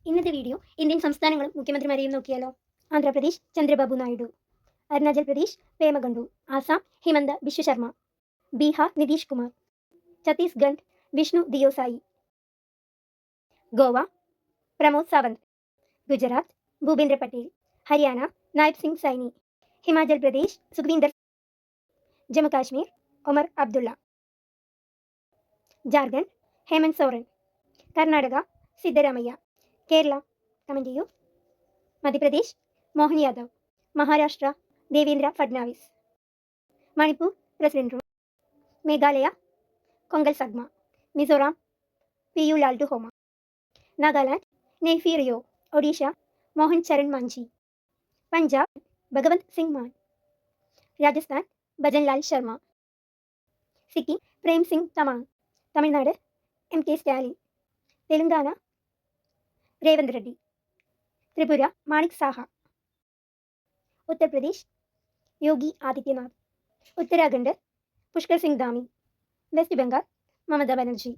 ഇന്നത്തെ video Indian സംസ്ഥാനങ്ങളും മുഖ്യമന്ത്രിമാരെയും നോക്കിയാലോ. ആന്ധ്രാപ്രദേശ് ചന്ദ്രബാബു നായിഡു, അരുണാചൽ പ്രദേശ് പേമ ഖണ്ഡു, ആസാം ഹിമന്ത ബിശ്വ ശർമ്മ, ബീഹാർ നിതീഷ് കുമാർ, ഛത്തീസ്ഗഡ് വിഷ്ണു ദിയോ സായി, ഗോവ പ്രമോദ് സാവന്ത്, ഗുജറാത്ത് ഭൂപേന്ദ്ര പട്ടേൽ, ഹരിയാന നായബ് സിംഗ് സൈനി, ഹിമാചൽ പ്രദേശ് സുഖ്വീന്ദർ, ജമ്മു കാശ്മീർ ഒമർ അബ്ദുള്ള, ജാർഖണ്ഡ് ഹേമന്ത് സോറൻ, കർണാടക സിദ്ധരാമയ്യ, കേരള കമന്റ് ചെയ്യൂ, Madhya Pradesh Mohan Yadav, Maharashtra Devendra Fadnavis, Manipur president rule, Meghalaya Conrad Sangma, Mizoram P U Lalduhoma, Nagaland Neiphiu Rio, Odisha Mohan Charan മാഞ്ചി, പഞ്ചാബ് ഭഗവന്ത് സിംഗ് മാൻ, രാജസ്ഥാൻ ഭജൻലാൽ ശർമ്മ, സിക്കിം പ്രേം സിംഗ് തമാങ്, തമിഴ്നാട് എം കെ സ്റ്റാലിൻ, തെലങ്കാന രേവന്ത് റെഡ്ഡി, ത്രിപുര മാണിക് സാഹ, ഉത്തർപ്രദേശ് യോഗി ആദിത്യനാഥ്, ഉത്തരാഖണ്ഡ് പുഷ്കർ സിംഗ് ധാമി, വെസ്റ്റ് ബംഗാൾ മമതാ ബാനർജി.